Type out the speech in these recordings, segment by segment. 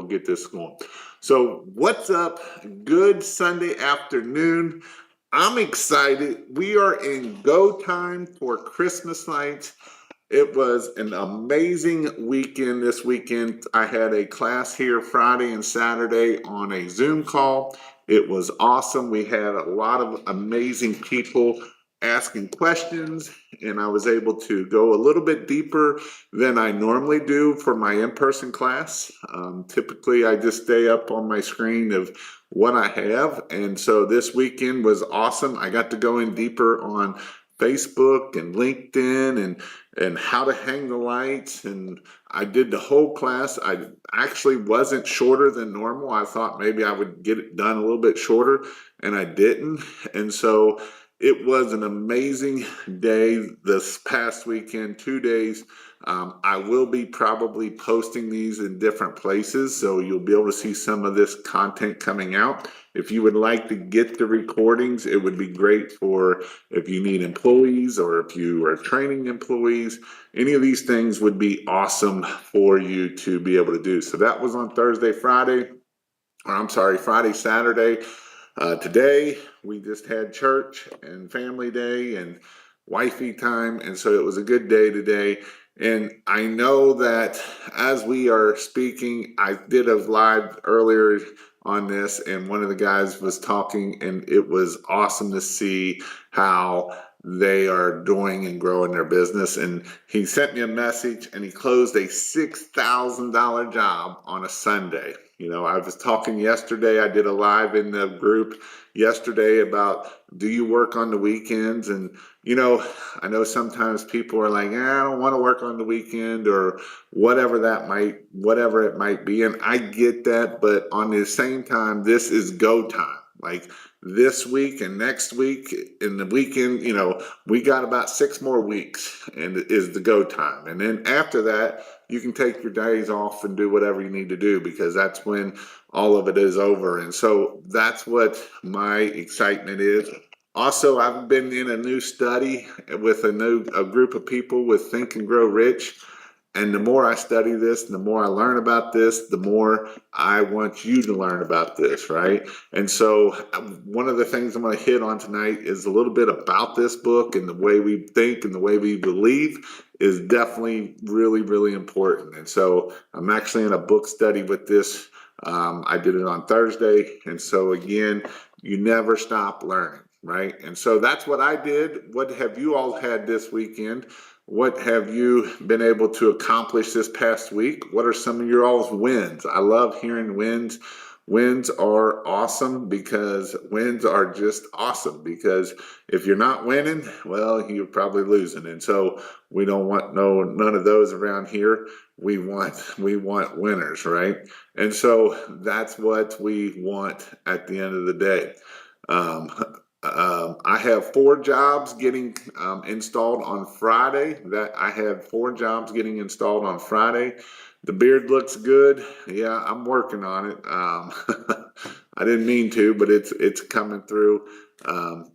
get this going. So what's up? Good Sunday afternoon. I'm excited. We are in go time for Christmas lights. It was an amazing weekend this weekend. I had a class here Friday and Saturday on a Zoom call. It was awesome. We had a lot of amazing people asking questions, and I was able to go a little bit deeper than I normally do for my in-person class. Typically, I just stay up on my screen of what I have, and so this weekend was awesome. I got to go in deeper on Facebook and LinkedIn and how to hang the lights, and I did the whole class. I actually wasn't shorter than normal. I thought maybe I would get it done a little bit shorter, and I didn't. And so it was an amazing day this past weekend, 2 days. I will be probably posting these in different places, so you'll be able to see some of this content coming out. If you would like to get the recordings, it would be great for if you need employees or if you are training employees. Any of these things would be awesome for you to be able to do. So that was on Thursday, Friday, or I'm sorry, Friday, Saturday. Today, we just had church and family day and wifey time, and so it was a good day today. And I know that as we are speaking, I did a live earlier on this, and one of the guys was talking, and it was awesome to see how they are doing and growing their business. And he sent me a message, and he closed a $6,000 job on a Sunday. You know, I was talking yesterday, I did a live in the group yesterday about, do you work on the weekends? And, you know, I know sometimes people are like, I don't want to work on the weekend or whatever it might be. And I get that, but on the same time, this is go time. Like this week and next week and the weekend, you know, we got about 6 more weeks and it is the go time. And then after that, you can take your days off and do whatever you need to do, because that's when all of it is over. And so that's what my excitement is. Also, I've been in a new study with a group of people with Think and Grow Rich. And the more I study this, the more I learn about this, the more I want you to learn about this, right? And so one of the things I'm going to hit on tonight is a little bit about this book, and the way we think and the way we believe is definitely really, really important. And so I'm actually in a book study with this. I did it on Thursday. And so again, you never stop learning, right? And so that's what I did. What have you all had this weekend? What have you been able to accomplish this past week? What are some of your all's wins? I love hearing wins. Wins are awesome because wins are just awesome, because if you're not winning, well, you're probably losing. And so we don't want none of those around here. We want winners, right? And so that's what we want at the end of the day. I have 4 jobs getting installed on Friday. I had 4 jobs getting installed on Friday. The beard looks good. Yeah, I'm working on it. I didn't mean to, but it's coming through. And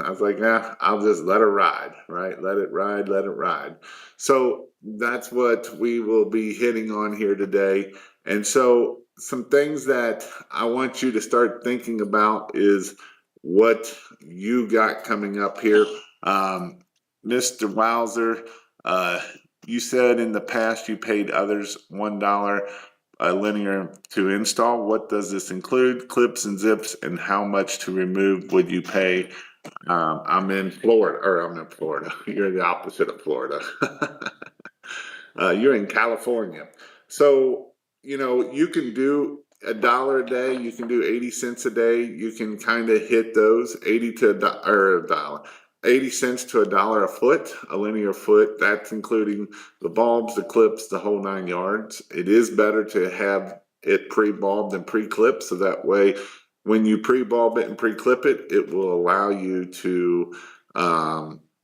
I was like, I'll just let it ride, right? Let it ride, let it ride. So that's what we will be hitting on here today. And so some things that I want you to start thinking about is what you got coming up here. Mr. Wowzer, you said in the past you paid others $1 linear to install. What does this include? Clips and zips, and how much to remove would you pay? I'm in Florida. You're the opposite of Florida. You're in California. So, you know, you can do $1 a day. You can do 80 cents a day. You can kind of hit those 80 to a dollar. 80 cents to $1 a foot, a linear foot. That's including the bulbs, the clips, the whole 9 yards. It is better to have it pre-bulbed and pre-clipped, so that way when you pre-bulb it and pre-clip it, it will allow you to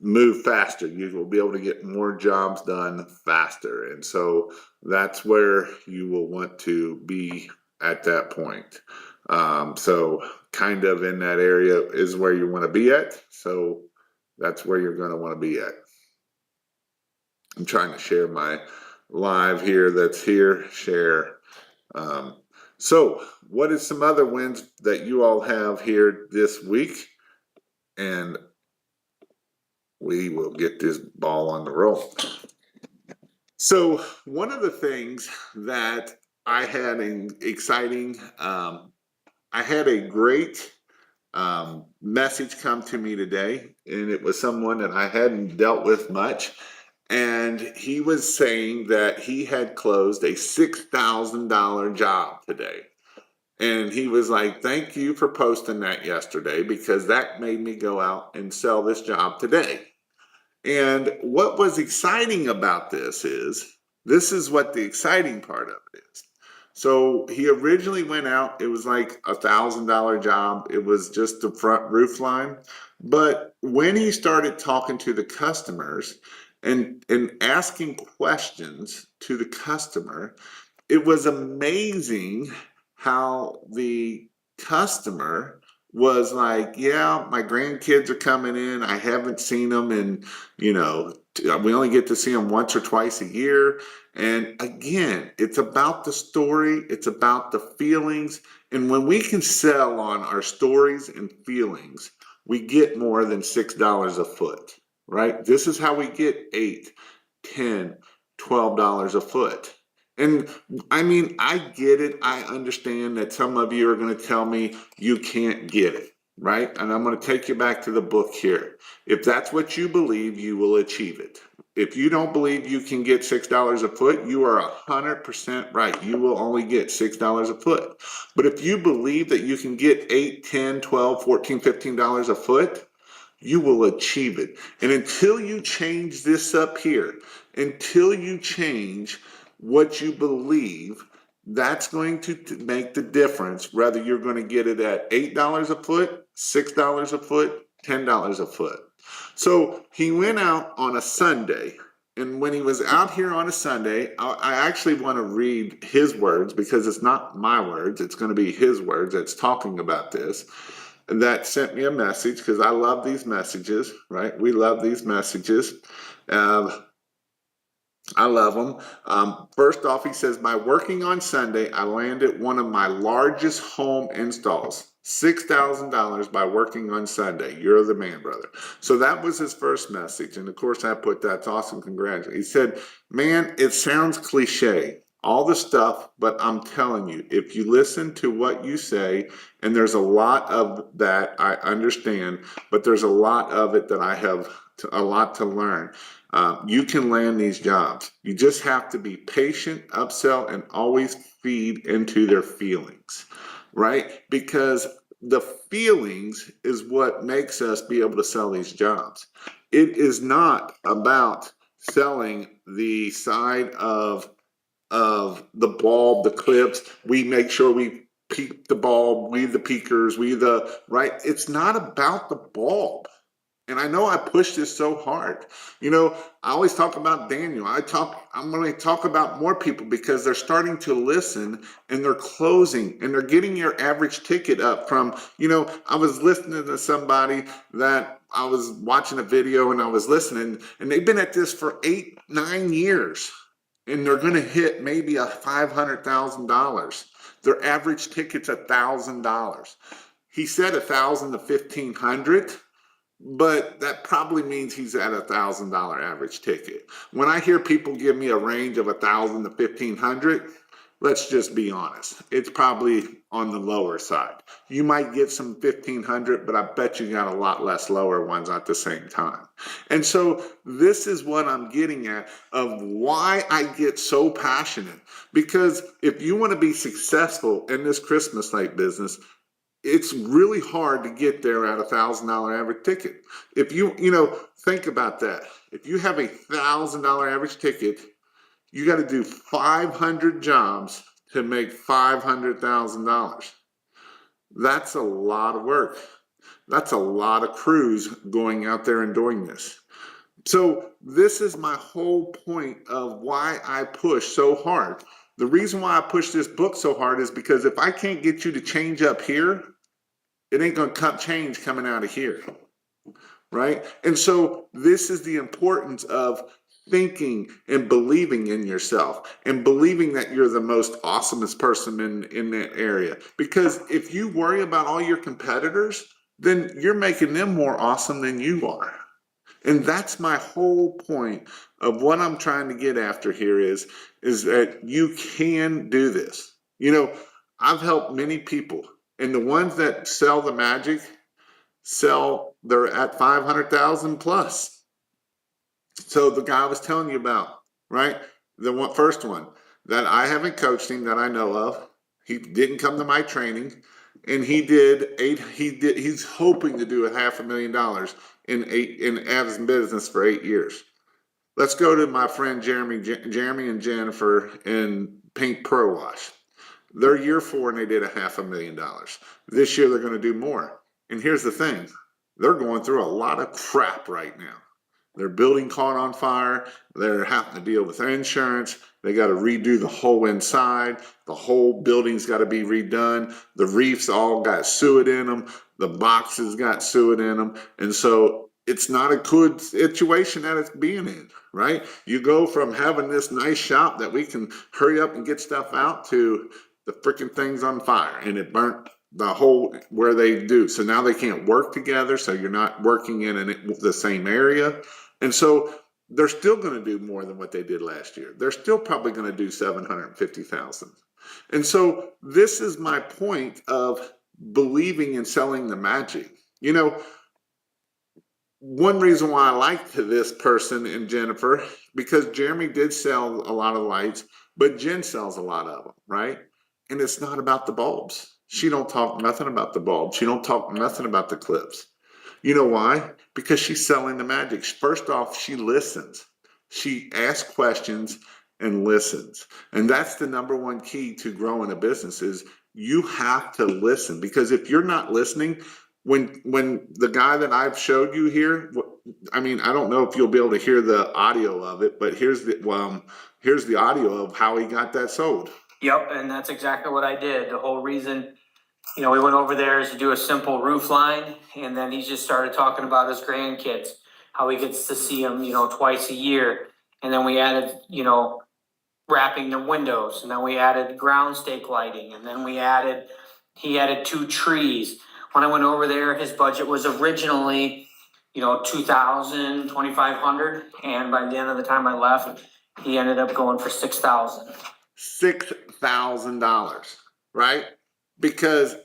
move faster. You will be able to get more jobs done faster. And so that's where you will want to be at that point. So kind of in that area is where you want to be at. So that's where you're going to want to be at. I'm trying to share my live here. That's here. Share. So, what is some other wins that you all have here this week? And we will get this ball on the roll. So, one of the things that I had an exciting, I had a great message come to me today, and it was someone that I hadn't dealt with much. And he was saying that he had closed a $6,000 job today. And he was like, "Thank you for posting that yesterday because that made me go out and sell this job today." And what was exciting about this is what the exciting part of it is. So he originally went out, it was like $1,000 job. It was just the front roof line. But when he started talking to the customers and asking questions to the customer, it was amazing how the customer was like, "Yeah, my grandkids are coming in. I haven't seen them and we only get to see them once or twice a year." And again, it's about the story, it's about the feelings. And when we can sell on our stories and feelings, we get more than $6 a foot, right? This is how we get 8, 10, $12 a foot. And I mean, I get it. I understand that some of you are going to tell me you can't get it, right? And I'm going to take you back to the book here. If that's what you believe, you will achieve it. If you don't believe you can get $6 a foot, you are 100% right. You will only get $6 a foot. But if you believe that you can get 8, 10, 12, 14, $15 a foot, you will achieve it. And until you change this up here, until you change what you believe, that's going to make the difference whether you're going to get it at $8 a foot, $6 a foot, $10 a foot. So he went out on a Sunday. And when he was out here on a Sunday, I actually want to read his words because it's not my words. It's going to be his words that's talking about this. And that sent me a message because I love these messages, right? We love these messages. I love them. First off, he says, "By working on Sunday, I landed one of my largest home installs. $6,000 by working on Sunday. You're the man, brother." So that was his first message. And of course, I put, "That's awesome. Congratulations." He said, "Man, it sounds cliche, all the stuff, but I'm telling you, if you listen to what you say, and there's a lot of that I understand, but there's a lot of it that I have a lot to learn. You can land these jobs. You just have to be patient, upsell, and always feed into their feelings, right? Because the feelings is what makes us be able to sell these jobs. It is not about selling the side of the bulb, the clips. We make sure we peak the bulb, we the peakers, right? It's not about the bulb. And I know I push this so hard. I always talk about Daniel. I'm going to talk about more people because they're starting to listen and they're closing and they're getting your average ticket up from, I was listening to somebody that I was watching a video and I was listening, and they've been at this for 8, 9 years, and they're going to hit maybe a $500,000. Their average ticket's $1,000. He said 1,000 to 1,500. But that probably means he's at $1,000 average ticket. When I hear people give me a range of 1,000 to 1,500, let's just be honest. It's probably on the lower side. You might get some 1,500, but I bet you got a lot less lower ones at the same time. And so this is what I'm getting at of why I get so passionate. Because if you want to be successful in this Christmas light business, it's really hard to get there at $1,000 average ticket. If you think about that, if you have $1,000 average ticket, you got to do 500 jobs to make $500,000. That's a lot of work. That's a lot of crews going out there and doing this. So this is my whole point of why I push so hard. The reason why I push this book so hard is because if I can't get you to change up here, it ain't going to change coming out of here, right? And so this is the importance of thinking and believing in yourself and believing that you're the most awesomest person in that area. Because if you worry about all your competitors, then you're making them more awesome than you are. And that's my whole point of what I'm trying to get after here is that you can do this. You know, I've helped many people, and the ones that sell the magic they're at 500,000 plus. So the guy I was telling you about, right? First one that I haven't coached him that I know of. He didn't come to my training, and he's hoping to do $500,000 in Av's business for 8 years. Let's go to my friend Jeremy and Jennifer in Paint Pro Wash. They're year 4 and they did $500,000. This year they're going to do more. And here's the thing, they're going through a lot of crap right now. Their building caught on fire. They're having to deal with insurance. They got to redo the whole inside. The whole building's got to be redone. The reefs all got suet in them. The boxes got suet in them. And so it's not a good situation that it's being in, right? You go from having this nice shop that we can hurry up and get stuff out to the freaking thing's on fire and it burnt the whole where they do. So now they can't work together. So you're not working in the same area. And so they're still going to do more than what they did last year. They're still probably going to do 750,000. And so this is my point of believing and selling the magic. You know, one reason why I liked this person and Jennifer, because Jeremy did sell a lot of lights, but Jen sells a lot of them, right? And it's not about the bulbs. She don't talk nothing about the bulbs. She don't talk nothing about the clips. You know why? Because she's selling the magic. First off, she listens. She asks questions and listens. And that's the number one key to growing a business is you have to listen. Because if you're not listening, when the guy that I've showed you here, I mean, I don't know if you'll be able to hear the audio of it, but here's the audio of how he got that sold. Yep, and that's exactly what I did. The whole reason, we went over there is to do a simple roof line, and then he just started talking about his grandkids, how he gets to see them, twice a year. And then we added, wrapping the windows, and then we added ground stake lighting, and then he added 2 trees. When I went over there, his budget was originally, $2,000, $2,500, and by the end of the time I left, he ended up going for $6,000. $6,000, right? Because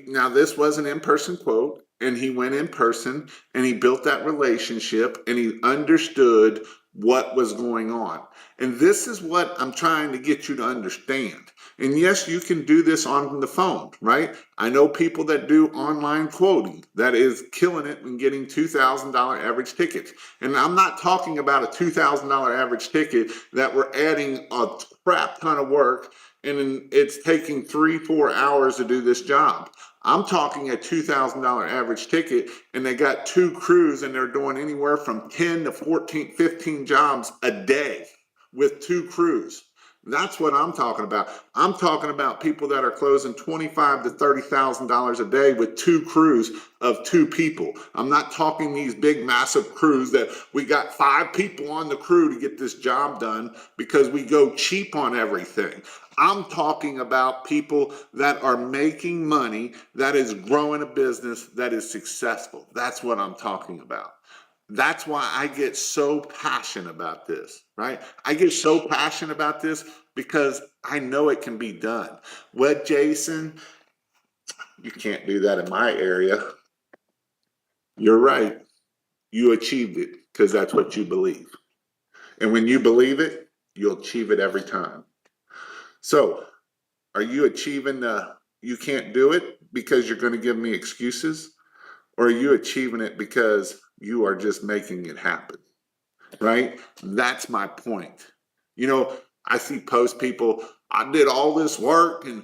now this was an in-person quote, and he went in person and he built that relationship and he understood what was going on. And this is what I'm trying to get you to understand. And yes, you can do this on the phone, right? I know people that do online quoting that is killing it and getting $2,000 average tickets. And I'm not talking about a $2,000 average ticket that we're adding a crap ton of work and it's taking 3-4 hours to do this job. I'm talking a $2,000 average ticket and they got 2 crews and they're doing anywhere from 10 to 14, 15 jobs a day with 2 crews. That's what I'm talking about. I'm talking about people that are closing $25,000 to $30,000 a day with 2 crews of 2 people. I'm not talking these big, massive crews that we got 5 people on the crew to get this job done because we go cheap on everything. I'm talking about people that are making money, that is growing a business, that is successful. That's what I'm talking about. That's why I get so passionate about this, right? I get so passionate about this because I know it can be done. Well, Jason, you can't do that in my area. You're right. You achieved it because that's what you believe. And when you believe it, you'll achieve it every time. So, are you achieving you can't do it because you're going to give me excuses? Or are you achieving it because you are just making it happen, right? That's my point. I see post people, I did all this work and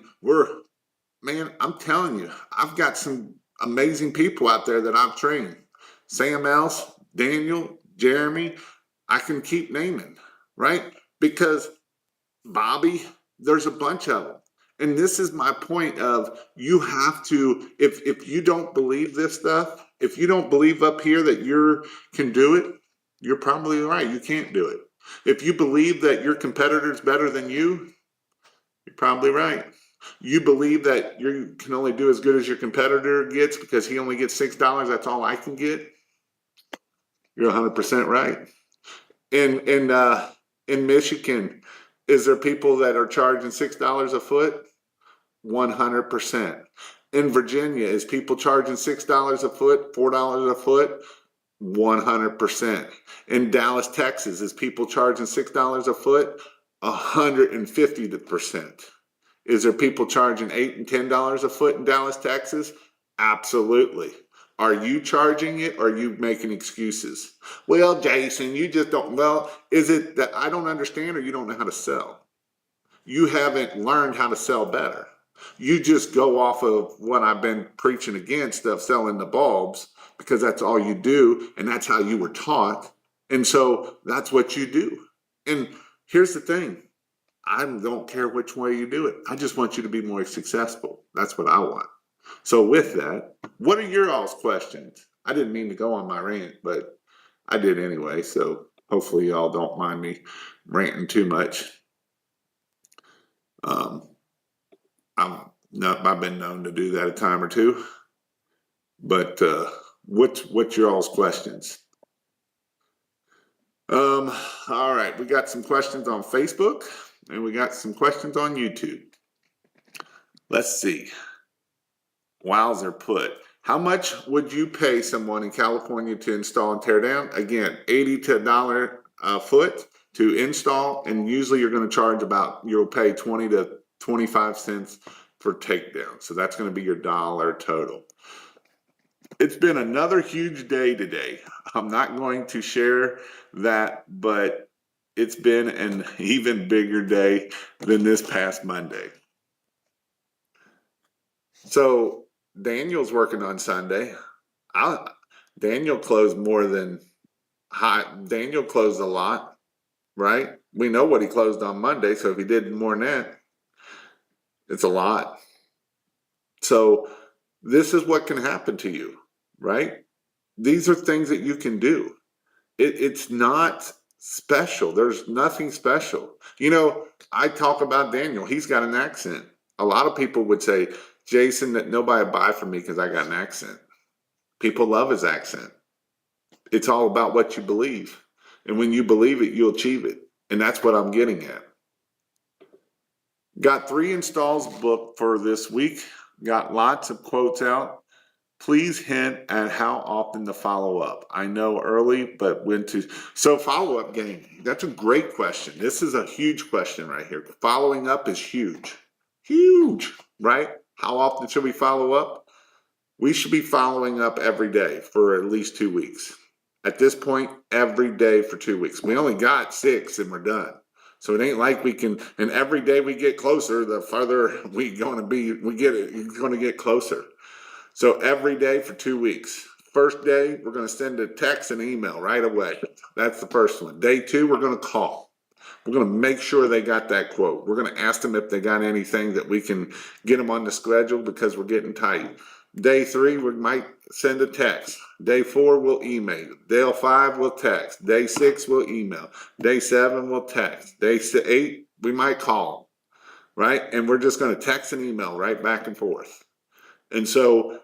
man, I'm telling you, I've got some amazing people out there that I've trained. Sam Else, Daniel, Jeremy, I can keep naming, right? Because Bobby, there's a bunch of them. And this is my point of you have to, if you don't believe this stuff, if you don't believe up here that you can do it, you're probably right. You can't do it. If you believe that your competitor's better than you, you're probably right. You believe that you can only do as good as your competitor gets because he only gets $6, that's all I can get. You're 100% right. In Michigan, is there people that are charging $6 a foot? 100%. In Virginia, is people charging $6 a foot, $4 a foot? 100%. In Dallas, Texas, is people charging $6 a foot? 150%. Is there people charging $8 and $10 a foot in Dallas, Texas? Absolutely. Are you charging it or are you making excuses? Well, Jason, you just don't. Well, is it that I don't understand or you don't know how to sell? You haven't learned how to sell better. You just go off of what I've been preaching against of selling the bulbs because that's all you do and that's how you were taught. And so that's what you do. And here's the thing. I don't care which way you do it. I just want you to be more successful. That's what I want. So with that, what are your all's questions? I didn't mean to go on my rant, but I did anyway. So hopefully y'all don't mind me ranting too much. I've been known to do that a time or two. But what's your all's questions? All right, we got some questions on Facebook and we got some questions on YouTube. Let's see. Wowzer put, how much would you pay someone in California to install and tear down? Again, $80 to $1 a foot to install, and usually you're going to charge you'll pay 20 to 25 cents for takedown. So that's going to be your dollar total. It's been another huge day today. I'm not going to share that, but it's been an even bigger day than this past Monday. So Daniel's working on Sunday. Daniel closed Daniel closed a lot, right? We know what he closed on Monday, so if he did more than that, it's a lot. So this is what can happen to you, right? These are things that you can do. It's not special. There's nothing special. You know, I talk about Daniel. He's got an accent. A lot of people would say, Jason, that nobody buy from me because I got an accent. People love his accent. It's all about what you believe. And when you believe it, you'll achieve it. And that's what I'm getting at. Got 3 installs booked for this week. Got lots of quotes out. Please hint at how often to follow up. I know early, but when to. So follow-up game. That's a great question. This is a huge question right here. Following up is huge. Huge, right? How often should we follow up? We should be following up every day for at least 2 weeks. At this point, every day for 2 weeks. We only got 6 and we're done. So it ain't like we can, and every day we get closer, the farther it's going to get closer. So every day for 2 weeks. First day, we're going to send a text and email right away. That's the first one. Day 2, we're going to call. We're going to make sure they got that quote. We're going to ask them if they got anything that we can get them on the schedule because we're getting tight. Day 3, we might send a text. Day 4, we'll email. Day 5, we'll text. Day 6, we'll email. Day 7, we'll text. Day 8, we might call, right? And we're just going to text and email right back and forth. And so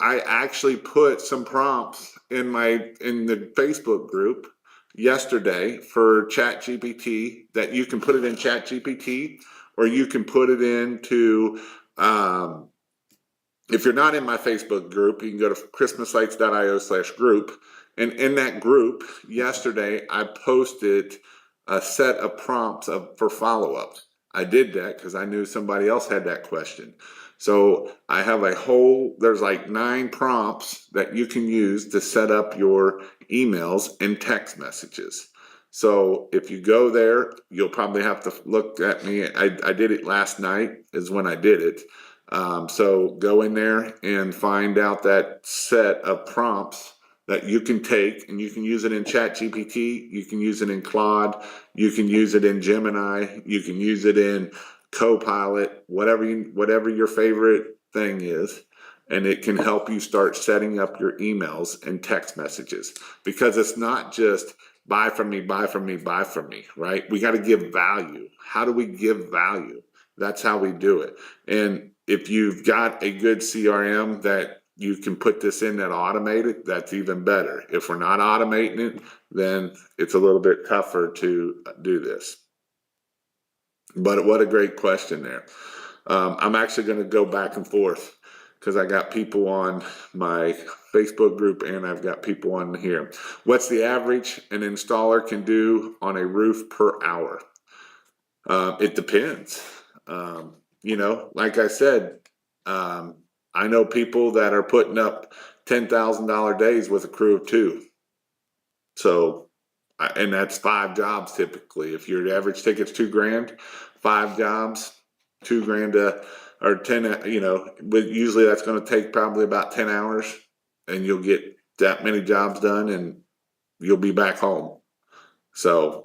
I actually put some prompts in the Facebook group yesterday for ChatGPT that you can put it in ChatGPT or you can put it into, if you're not in my Facebook group, you can go to christmaslights.io/group. And in that group yesterday, I posted a set of prompts for follow-up. I did that because I knew somebody else had that question. So I have there's like 9 prompts that you can use to set up your emails and text messages. So if you go there, you'll probably have to look at me. I did it last night is when I did it. So go in there and find out that set of prompts that you can take, and you can use it in ChatGPT, you can use it in Claude, you can use it in Gemini, you can use it in Copilot, whatever your favorite thing is, and it can help you start setting up your emails and text messages, because it's not just buy from me, buy from me, buy from me, right? We got to give value. How do we give value? That's how we do it. And if you've got a good CRM that you can put this in that automated, that's even better. If we're not automating it, then it's a little bit tougher to do this. But what a great question there. I'm actually going to go back and forth because I got people on my Facebook group and I've got people on here. What's the average an installer can do on a roof per hour? It depends. You know, like I said, I know people that are putting up $10,000 days with a crew of 2. So, and that's 5 jobs typically. If your average ticket's $2,000, 5 jobs, $2,000 or 10. You know, but usually that's going to take probably about 10 hours, and you'll get that many jobs done, and you'll be back home. So,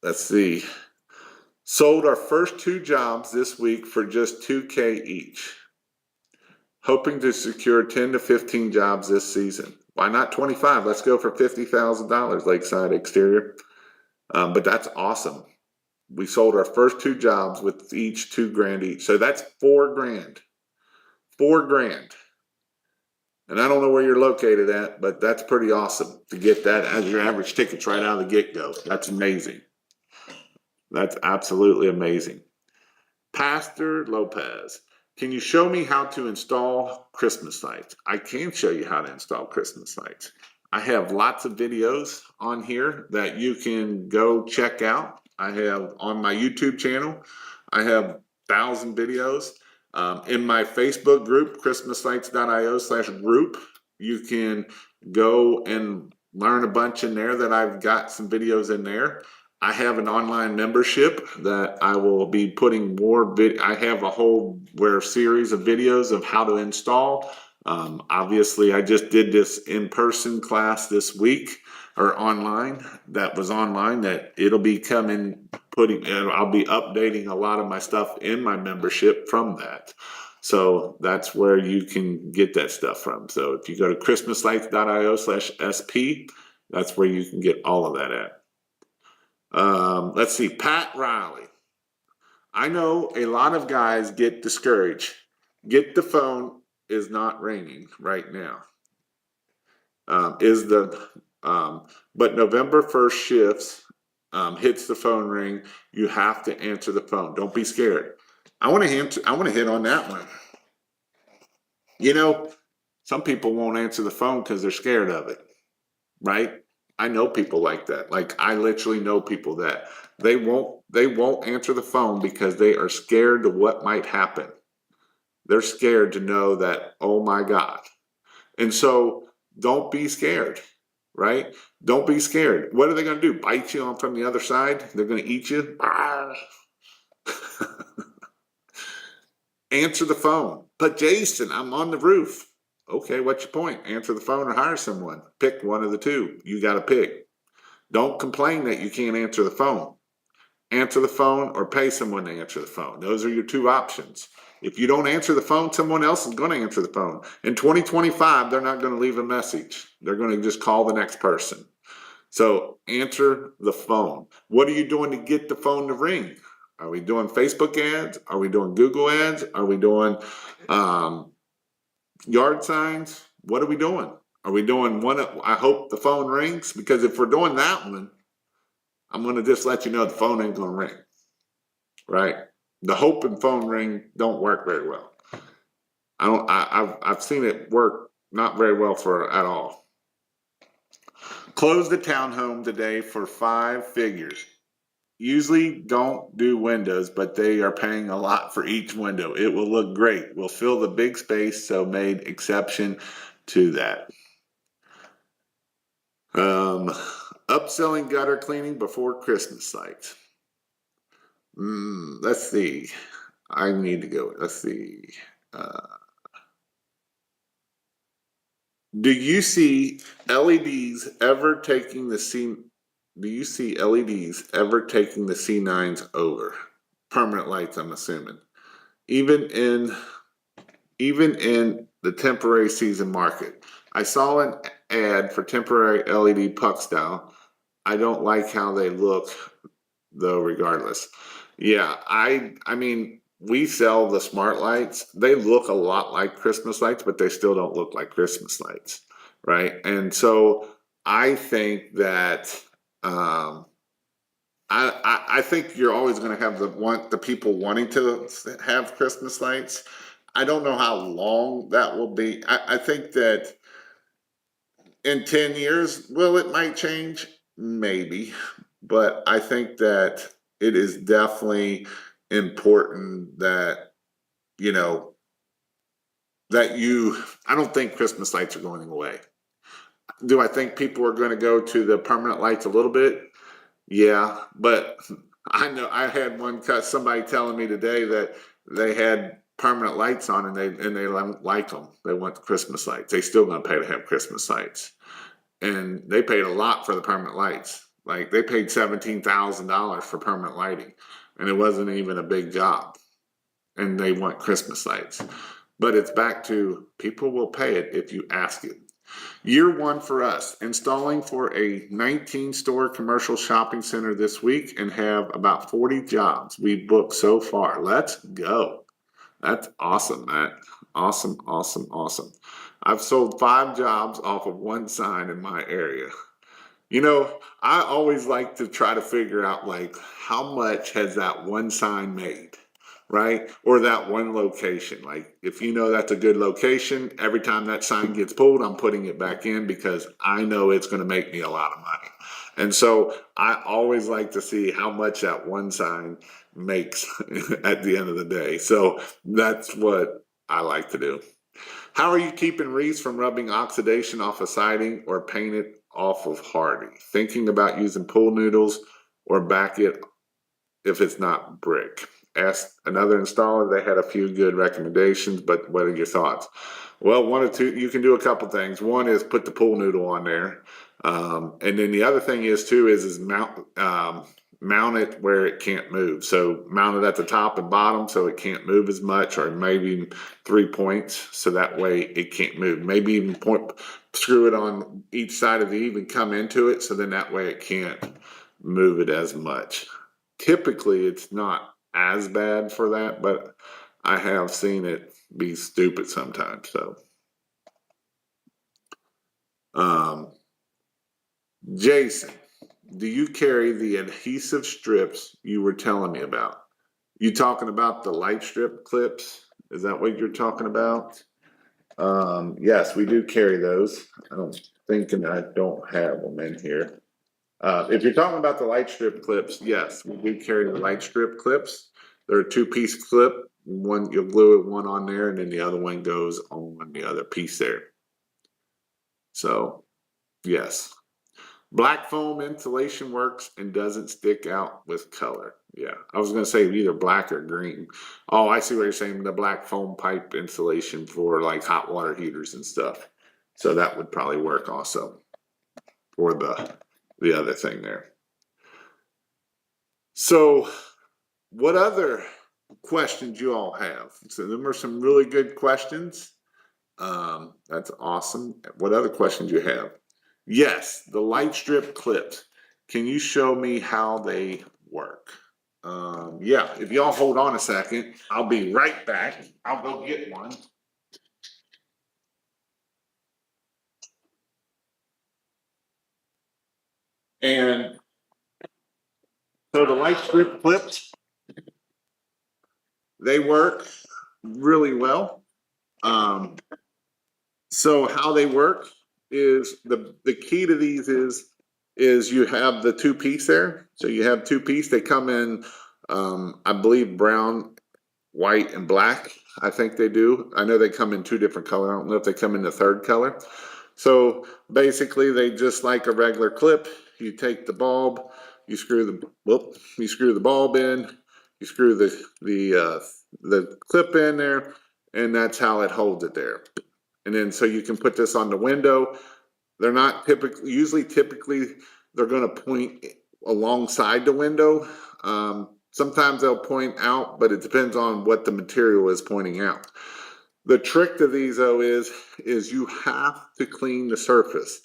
let's see. Sold our first 2 jobs this week for just $2,000 each. Hoping to secure 10 to 15 jobs this season. Why not 25? Let's go for $50,000 Lakeside Exterior. But that's awesome. We sold our first 2 jobs with each $2,000 each. So that's $4,000. $4,000. And I don't know where you're located at, but that's pretty awesome to get that as your average tickets right out of the get-go. That's amazing. That's absolutely amazing. Pastor Lopez, can you show me how to install Christmas lights? I can show you how to install Christmas lights. I have lots of videos on here that you can go check out. I have on my YouTube channel, I have 1,000 videos. In my Facebook group, christmaslights.io/group, you can go and learn a bunch in there that I've got some videos in there. I have an online membership that I will be putting more I have a whole series of videos of how to install. Obviously, I just did this in-person class this week, or online. That was online. That it'll be coming. I'll be updating a lot of my stuff in my membership from that. So that's where you can get that stuff from. So if you go to christmaslights.io/sp, that's where you can get all of that at. Let's see, Pat Riley. I know a lot of guys get discouraged. Get the phone is not ringing right now. But November 1st shifts hits the phone ring. You have to answer the phone. Don't be scared. I want to hit on that one. You know, some people won't answer the phone because they're scared of it, right? I know people like that. Like I literally know people that they won't answer the phone because they are scared of what might happen. They're scared to know that, oh my God. And so don't be scared, right? Don't be scared. What are they going to do? Bite you on from the other side? They're going to eat you? Answer the phone. But Jason, I'm on the roof. Okay, what's your point? Answer the phone or hire someone. Pick one of the two. You got to pick. Don't complain that you can't answer the phone. Answer the phone or pay someone to answer the phone. Those are your 2 options. If you don't answer the phone, someone else is going to answer the phone. In 2025, they're not going to leave a message. They're going to just call the next person. So answer the phone. What are you doing to get the phone to ring? Are we doing Facebook ads? Are we doing Google ads? Are we doing yard signs? What are we doing? Are we doing one? I hope the phone rings, because if we're doing that one, I'm going to just let you know the phone ain't going to ring, right? The hope and phone ring don't work very well. I've seen it work not very well at all. Close the townhome today for 5 figures. Usually don't do windows, but they are paying a lot for each window. It will look great. We'll fill the big space, so made exception to that. Upselling gutter cleaning before Christmas lights. Let's see. I need to go. Let's see. Do you see LEDs ever taking the Do you see LEDs ever taking the C9s over? Permanent lights, I'm assuming. Even in the temporary season market. I saw ad for temporary LED puck style. I don't like how they look though, regardless. Yeah, I mean, we sell the smart lights. They look a lot like Christmas lights, but they still don't look like Christmas lights, right? And so I think that I think you're always going to have the people wanting to have Christmas lights. I don't know how long that will be. I think that in 10 years, well, it might change, maybe, but I think that it is definitely important that, you know, I don't think Christmas lights are going away. Do I think people are going to go to the permanent lights a little bit? Yeah, but I know I had somebody telling me today that they had permanent lights on and they don't like them. They want Christmas lights. They still gonna pay to have Christmas lights, and they paid a lot for the permanent lights. Like they paid $17,000 for permanent lighting, and it wasn't even a big job. And they want Christmas lights, but it's back to people will pay it if you ask it. Year one for us, installing for a 19-store commercial shopping center this week and have about 40 jobs we booked so far. Let's go. That's awesome, Matt. Awesome, awesome, awesome. I've sold 5 jobs off of one sign in my area. You know, I always like to try to figure out like how much has that one sign made, right? Or that one location. Like if you know that's a good location, every time that sign gets pulled, I'm putting it back in because I know it's going to make me a lot of money. And so I always like to see how much that one sign makes at the end of the day. So that's what I like to do. How are you keeping wreaths from rubbing oxidation off of siding or paint it off of hardy? Thinking about using pool noodles or back it if it's not brick. Asked another installer, they had a few good recommendations, but what are your thoughts? Well, one or two, you can do a couple things. One is put the pool noodle on there. And then the other thing is too, is mount it where it can't move. So mount it at the top and bottom so it can't move as much, or maybe 3 points so that way it can't move. Maybe even screw it on each side of the eave and come into it so then that way it can't move it as much. Typically it's not as bad for that, but I have seen it be stupid sometimes. So Jason, do you carry the adhesive strips you were telling me about? You talking about the light strip clips? Is that what you're talking about? Yes, we do carry those. I don't have them in here. If you're talking about the light strip clips, yes, we do carry the light strip clips. They're a 2-piece clip. One, you'll glue one on there, and then the other one goes on the other piece there. So, yes. Black foam insulation works and doesn't stick out with color. Yeah, I was gonna say either black or green. Oh, I see what you're saying. The black foam pipe insulation for like hot water heaters and stuff. So that would probably work also for the other thing there. So what other questions you all have? So them are some really good questions. That's awesome. What other questions you have? Yes, the light strip clips. Can you show me how they work? Yeah, if y'all hold on a second, I'll be right back. I'll go get one. And so the light strip clips, they work really well. So how they work is the key to these is you have the 2-piece there. So you have 2-piece. They come in, I believe brown, white, and black. I think they do. I know they come in 2 different colors. I don't know if they come in the 3rd color. So basically, they just like a regular clip. You take the bulb, you screw the bulb in, you screw the clip in there, and that's how it holds it there. And then so you can put this on the window. They're not typically they're going to point alongside the window. Sometimes they'll point out, but it depends on what the material is pointing out. The trick to these though is you have to clean the surface.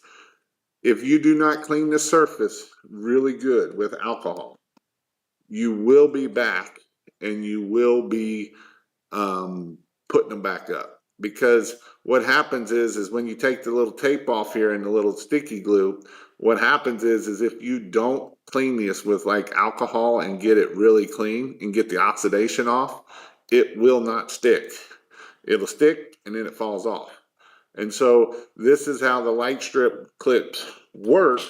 If you do not clean the surface really good with alcohol, you will be back and you will be putting them back up. Because what happens is when you take the little tape off here and the little sticky glue, what happens is if you don't clean this with like alcohol and get it really clean and get the oxidation off, it will not stick. It'll stick and then it falls off. And so this is how the light strip clips work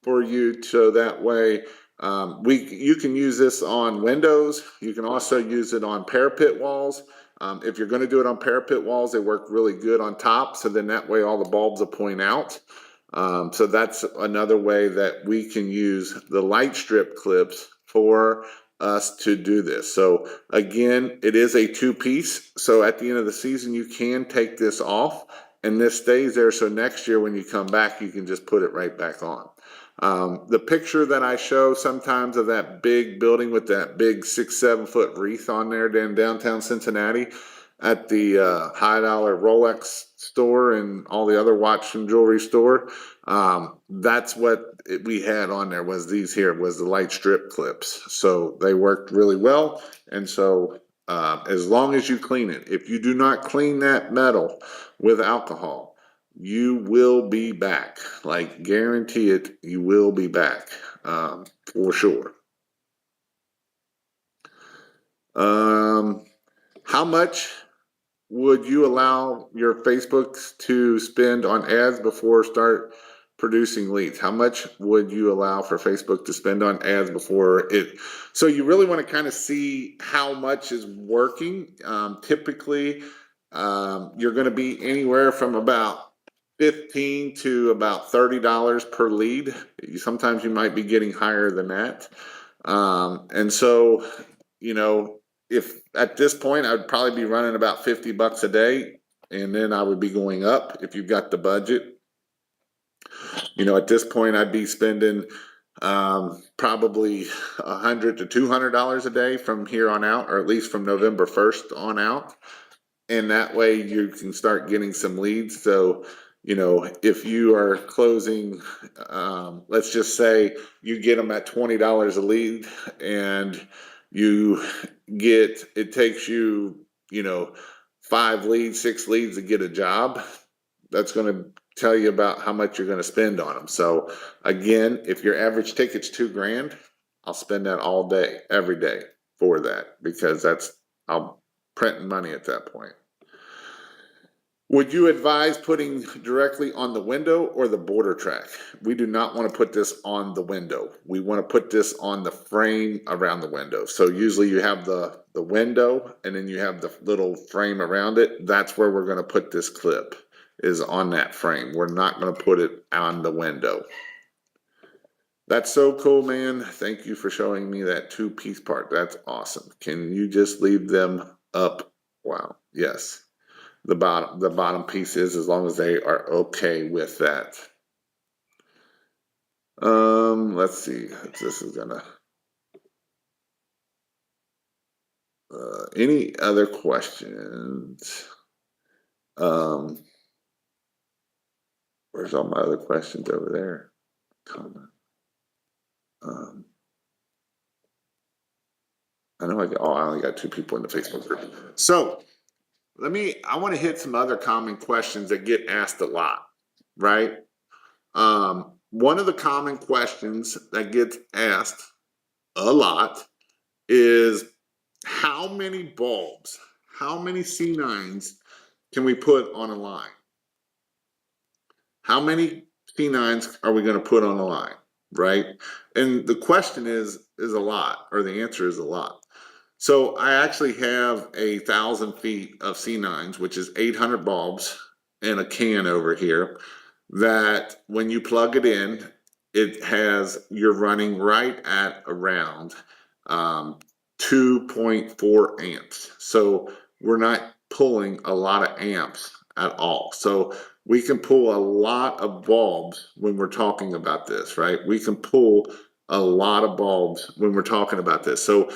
for you, so that way you can use this on windows. You can also use it on parapet walls. If you're going to do it on parapet walls, they work really good on top, so then that way all the bulbs will point out. So that's another way that we can use the light strip clips for us to do this. So again, it is a two-piece. So at the end of the season, you can take this off and this stays there. So next year when you come back, you can just put it right back on. The picture that I show sometimes of that big building with that big 6-7 foot wreath on there in downtown Cincinnati at the high dollar Rolex store and all the other watch and jewelry store, that's what we had on there, was these here, was the light strip clips. So they worked really well. And so as long as you clean it, if you do not clean that metal with alcohol, you will be back. Like, guarantee it, you will be back for sure. How much would you allow your Facebooks to spend on ads before start producing leads? How much would you allow for Facebook to spend on ads before it? So you really want to kind of see how much is working. Typically, you're going to be anywhere from about $15 to about $30 per lead. Sometimes you might be getting higher than that. And so, you know, if at this point, I'd probably be running about $50 a day, and then I would be going up if you've got the budget. You know, at this point, I'd be spending probably $100 to $200 a day from here on out, or at least from November 1st on out. And that way you can start getting some leads. So, you know, if you are closing, let's just say you get them at $20 a lead, and you get, it takes you, you know, 5 leads, 6 leads to get a job. That's going to tell you about how much you're going to spend on them. So again, if your average ticket's $2,000, I'll spend that all day, every day for that, because that's, I'm printing money at that point. Would you advise putting directly on the window or the border track? We do not want to put this on the window. We want to put this on the frame around the window. So usually you have the window, and then you have the little frame around it. That's where we're going to put this clip, is on that frame. We're not going to put it on the window. That's so cool, man. Thank you for showing me that 2-piece part. That's awesome. Can you just leave them up? Wow. Yes. The bottom piece is, as long as they are okay with that. Let's see if this is gonna, any other questions? Where's all my other questions over there? Comment. I know I only got 2 people in the Facebook group. So I want to hit some other common questions that get asked a lot, right? One of the common questions that gets asked a lot is, how many bulbs, how many C9s can we put on a line? How many C9s are we going to put on a line, right? And the question is a lot, or the answer is a lot. So I actually have 1,000 feet of C9s, which is 800 bulbs in a can over here, that when you plug it in, you're running right at around 2.4 amps. So we're not pulling a lot of amps at all. So we can pull a lot of bulbs when we're talking about this, right? We can pull a lot of bulbs when we're talking about this. So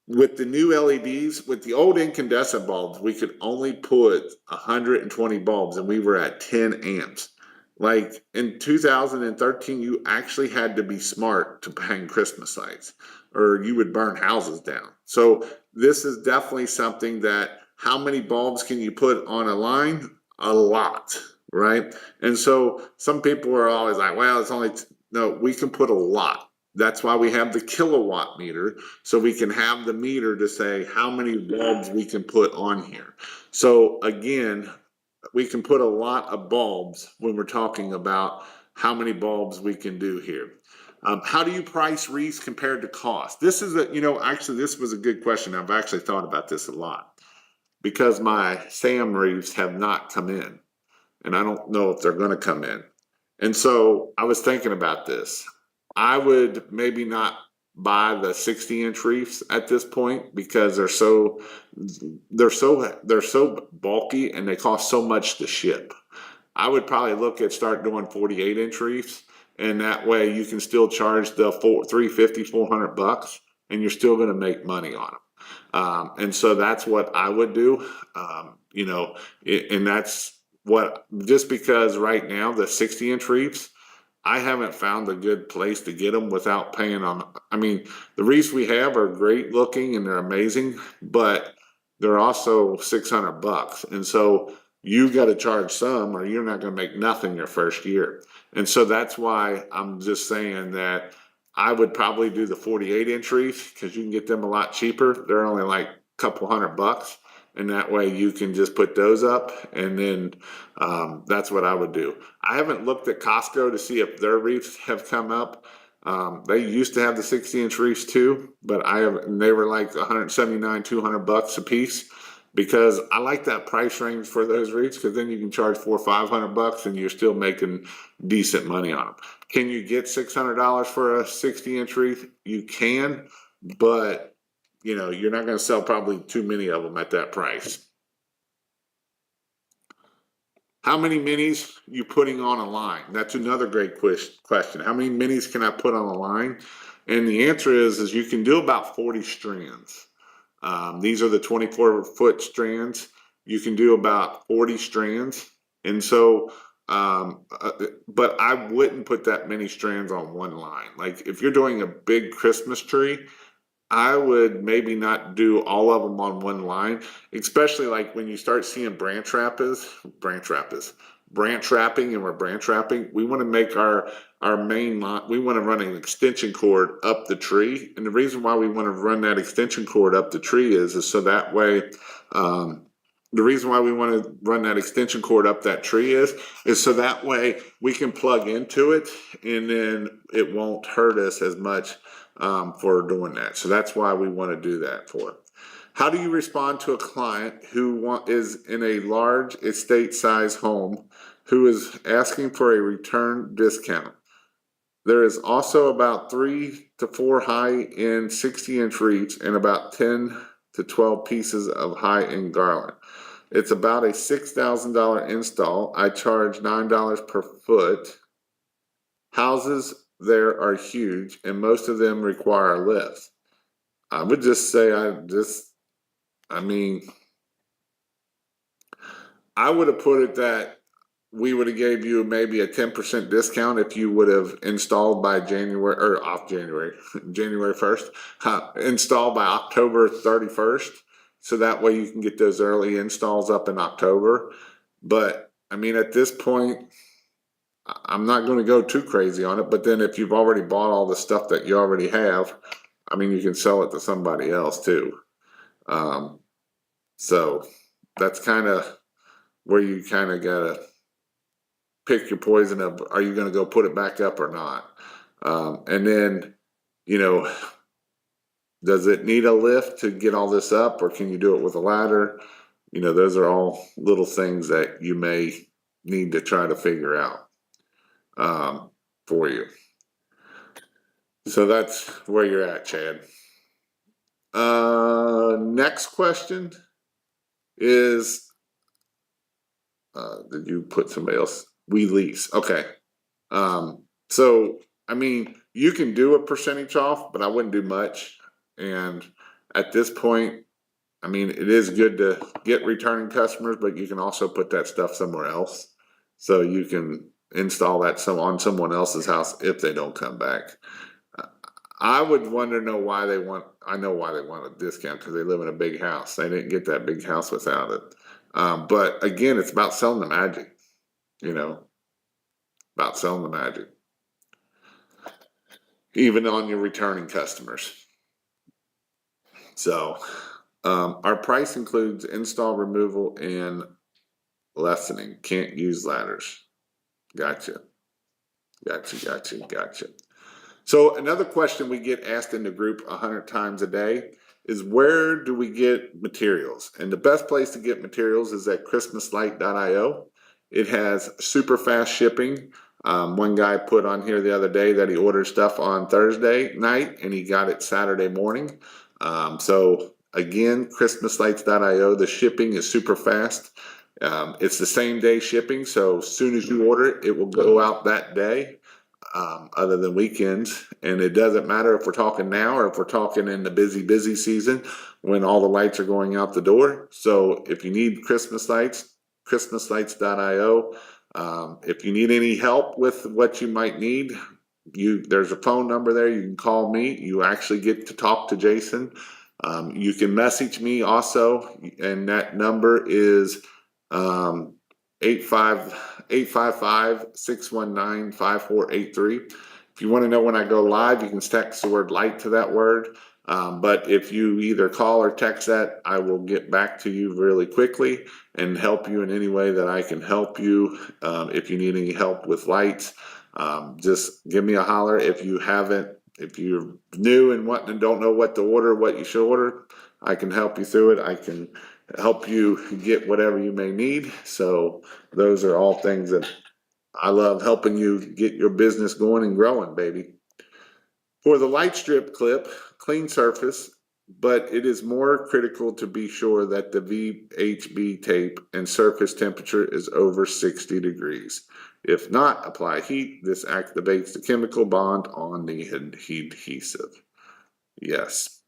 with the new LEDs, with the old incandescent bulbs, we could only put 120 bulbs and we were at 10 amps. Like in 2013, you actually had to be smart to hang Christmas lights or you would burn houses down. So this is definitely something that how many bulbs can you put on a line? A lot, right? And so some people are always like, well, it's only, no, we can put a lot. That's why we have the kilowatt meter, so we can have the meter to say how many bulbs we can put on here. So again, we can put a lot of bulbs when we're talking about how many bulbs we can do here. How do you price wreaths compared to cost? This is actually, this was a good question. I've actually thought about this a lot because my SAM wreaths have not come in and I don't know if they're going to come in. And so I was thinking about this. I would maybe not buy the 60-inch wreaths at this point because they're so bulky and they cost so much to ship. I would probably look at start doing 48-inch wreaths, and that way you can still charge the $350-$400 and you're still going to make money on them. And so that's what I would do. And that's what, just because right now the 60-inch wreaths, I haven't found a good place to get them without paying on. I mean, the wreaths we have are great looking and they're amazing, but they're also $600. And so you got to charge some or you're not going to make nothing your first year. And so that's why I'm just saying that I would probably do the 48-inch wreath because you can get them a lot cheaper. They're only like a couple $100. And that way you can just put those up and then that's what I would do. I haven't looked at Costco to see if their wreaths have come up. They used to have the 60-inch wreaths too, but they were like $179, $200 a piece because I like that price range for those wreaths because then you can charge $400 or $500 and you're still making decent money on them. Can you get $600 for a 60-inch wreath? You can, but you're not going to sell probably too many of them at that price. How many minis you putting on a line? That's another great question. How many minis can I put on a line? And the answer is you can do about 40 strands. These are the 24-foot strands. You can do about 40 strands. And so, but I wouldn't put that many strands on one line. Like if you're doing a big Christmas tree, I would maybe not do all of them on one line, especially like when you start seeing branch wrapping and we're branch wrapping. We want to make our main line, we want to run an extension cord up the tree. And the reason why we want to run that extension cord up the tree is so that way, the reason why we want to run that extension cord up that tree is so that way we can plug into it and then it won't hurt us as much for doing that. So that's why we want to do that for. How do you respond to a client who is in a large estate size home who is asking for a return discount? There is also about 3 to 4 high-end 60-inch wreaths and about 10 to 12 pieces of high-end garland. It's about a $6,000 install. I charge $9 per foot. Houses there are huge and most of them require lifts. I would just say I would have put it that we would have gave you maybe a 10% discount if you would have installed by January 1st, installed by October 31st. So that way you can get those early installs up in October. But I mean, at this point, I'm not going to go too crazy on it, but then if you've already bought all the stuff that you already have, I mean, you can sell it to somebody else too. So that's kind of where you kind of got to pick your poison of, are you going to go put it back up or not? And then, does it need a lift to get all this up or can you do it with a ladder? Those are all little things that you may need to try to figure out. For you. So that's where you're at, Chad. Next question is, did you put somebody else? We lease. Okay. So, I mean, you can do a percentage off, but I wouldn't do much. And at this point, I mean, it is good to get returning customers, but you can also put that stuff somewhere else. So you can install that on someone else's house if they don't come back. I would know why they want, I know why they want a discount, because they live in a big house. They didn't get that big house without it. But again, it's about selling the magic, about selling the magic. Even on your returning customers. So, our price includes install, removal, and lessening. Can't use ladders. Gotcha. So another question we get asked in the group 100 times a day is, where do we get materials? And the best place to get materials is at christmaslight.io. It has super fast shipping. One guy put on here the other day that he ordered stuff on Thursday night and he got it Saturday morning. So again, christmaslights.io, the shipping is super fast. It's the same day shipping, so as soon as you order it, it will go out that day, other than weekends. And it doesn't matter if we're talking now or if we're talking in the busy season when all the lights are going out the door. So if you need Christmas lights, christmaslights.io. If you need any help with what you might need, there's a phone number there. You can call me. You actually get to talk to Jason. You can message me also, and that number is 855-619-5483. If you want to know when I go live, you can text the word light to that word. But if you either call or text that, I will get back to you really quickly and help you in any way that I can help you. If you need any help with lights, just give me a holler. If you're new and don't know what to order, what you should order, I can help you through it. I can help you get whatever you may need. So those are all things that I love, helping you get your business going and growing, baby. For the light strip clip, clean surface, but it is more critical to be sure that the VHB tape and surface temperature is over 60 degrees. If not, apply heat. This activates the chemical bond on the adhesive. Yes.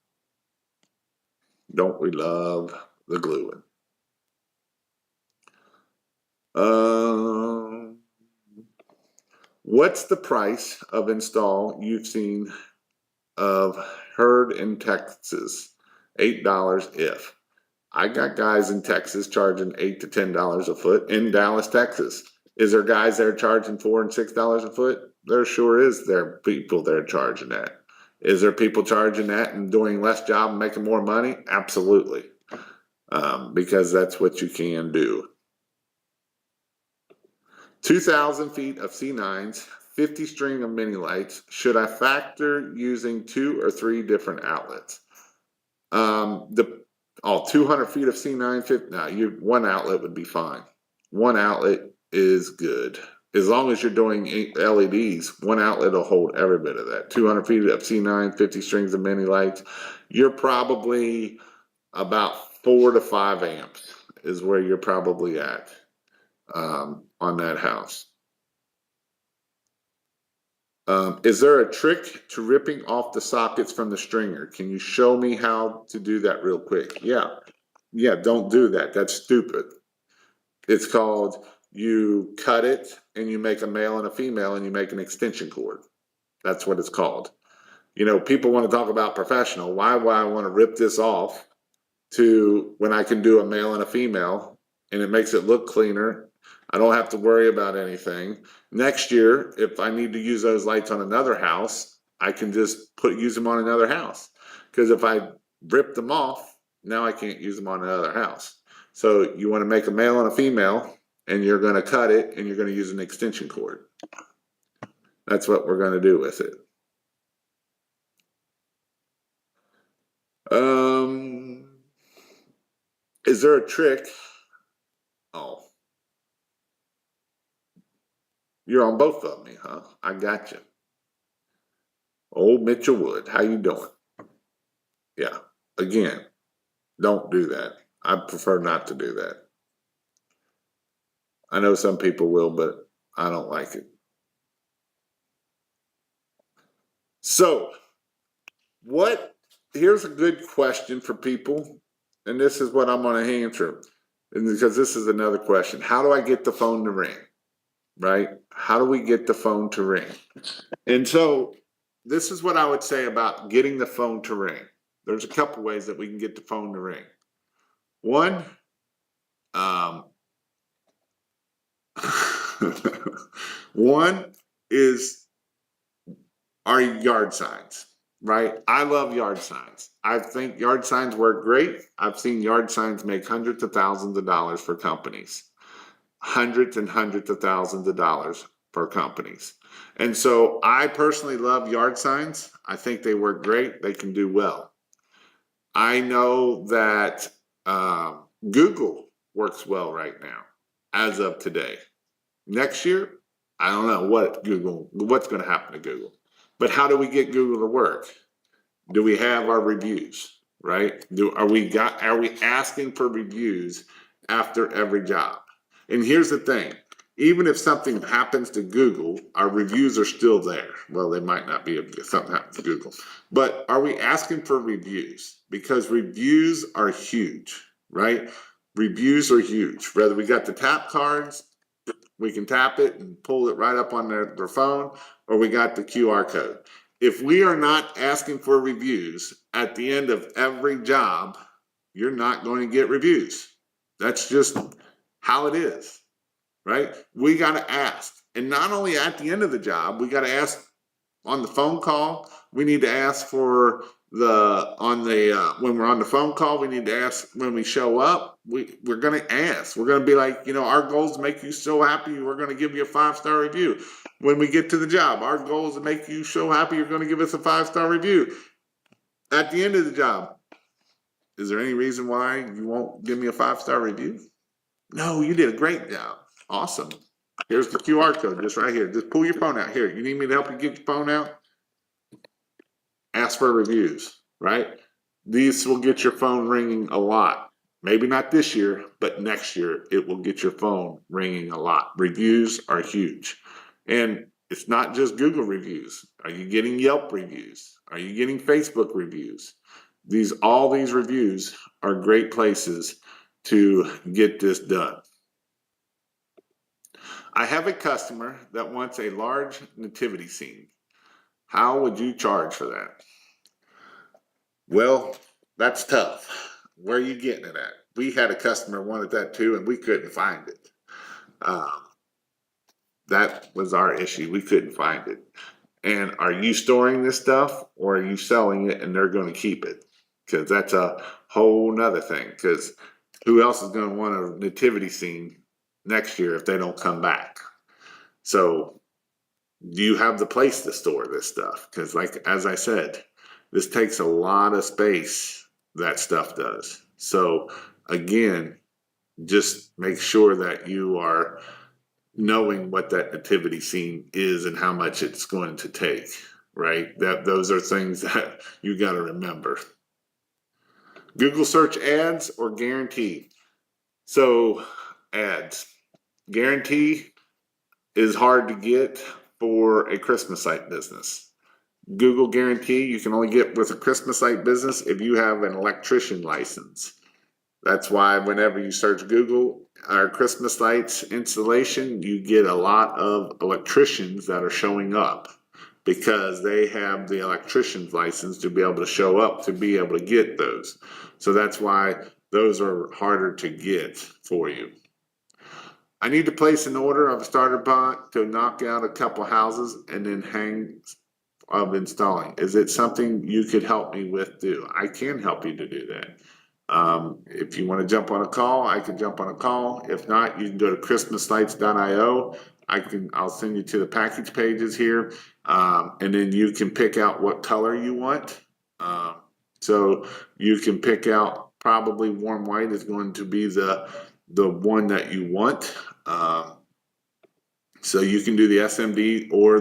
Don't we love the gluing? What's the price of install you've seen of heard in Texas? $8 if. I got guys in Texas charging $8 to $10 a foot in Dallas, Texas. Is there guys there charging $4 and $6 a foot? There sure is. There are people there charging that. Is there people charging that and doing less job and making more money? Absolutely. Because that's what you can do. 2,000 feet of C9s, 50 string of mini lights. Should I factor using 2 or 3 different outlets? 200 feet of C9, one outlet would be fine. One outlet is good. As long as you're doing LEDs, one outlet will hold every bit of that. 200 feet of C9, 50 strings of mini lights. You're probably about 4 to 5 amps is where you're probably at on that house. Is there a trick to ripping off the sockets from the stringer? Can you show me how to do that real quick? Yeah, don't do that. That's stupid. It's called, you cut it and you make a male and a female and you make an extension cord. That's what it's called. People want to talk about professional. Why would I want to rip this off when I can do a male and a female and it makes it look cleaner? I don't have to worry about anything. Next year, if I need to use those lights on another house, I can just use them on another house. Because if I rip them off, now I can't use them on another house. So you want to make a male and a female, and you're going to cut it, and you're going to use an extension cord. That's what we're going to do with it. Is there a trick? Oh. You're on both of me, huh? I got you. Old Mitchell Wood, how you doing? Yeah, again, don't do that. I prefer not to do that. I know some people will, but I don't like it. So, what here's a good question for people, and this is what I'm going to answer. And because this is another question, how do I get the phone to ring? Right? How do we get the phone to ring? And so this is what I would say about getting the phone to ring. There's a couple ways that we can get the phone to ring. One, one is our yard signs, right? I love yard signs. I think yard signs work great. I've seen yard signs make hundreds of thousands of dollars for companies, hundreds and hundreds of thousands of dollars for companies. And so I personally love yard signs. I think they work great. They can do well. I know that Google works well right now, as of today. Next year, I don't know what's going to happen to Google. But how do we get Google to work? Do we have our reviews, right? Are we asking for reviews after every job? And here's the thing. Even if something happens to Google, our reviews are still there. Well, they might not be if something happens to Google. But are we asking for reviews? Because reviews are huge, right? Reviews are huge. Whether we got the tap cards, we can tap it and pull it right up on their phone, or we got the QR code. If we are not asking for reviews at the end of every job, you're not going to get reviews. That's just how it is, right? We got to ask. And not only at the end of the job, we got to ask on the phone call. We need to ask for when we're on the phone call, we need to ask when we show up. We're going to ask. We're going to be like, our goal is to make you so happy. We're going to give you a 5-star review. When we get to the job, our goal is to make you so happy. You're going to give us a 5-star review. At the end of the job, is there any reason why you won't give me a 5-star review? No, you did a great job. Awesome. Here's the QR code just right here. Just pull your phone out. Here, you need me to help you get your phone out? Ask for reviews, right? These will get your phone ringing a lot. Maybe not this year, but next year it will get your phone ringing a lot. Reviews are huge. And it's not just Google reviews. Are you getting Yelp reviews? Are you getting Facebook reviews? All these reviews are great places to get this done. I have a customer that wants a large nativity scene. How would you charge for that? Well, that's tough. Where are you getting it at? We had a customer wanted that too, and we couldn't find it. That was our issue. We couldn't find it. And are you storing this stuff, or are you selling it and they're going to keep it? Because that's a whole nother thing. Because who else is going to want a nativity scene next year if they don't come back? So do you have the place to store this stuff? Because as I said, this takes a lot of space, that stuff does. So again, just make sure that you are knowing what that nativity scene is and how much it's going to take, right? Those are things that you got to remember. Google search ads or guarantee? So ads. Guarantee is hard to get for a Christmas light business. Google guarantee you can only get with a Christmas light business if you have an electrician license. That's why whenever you search Google our Christmas lights installation, you get a lot of electricians that are showing up because they have the electrician's license to be able to show up to be able to get those. So that's why those are harder to get for you. I need to place an order of a starter pot to knock out a couple houses and then hang of installing. Is it something you could help me with too? I can help you to do that. If you want to jump on a call, I can jump on a call. If not, you can go to christmaslights.io. I'll send you to the package pages here. And then you can pick out what color you want. So you can pick out probably warm white is going to be the one that you want. So you can do the SMD or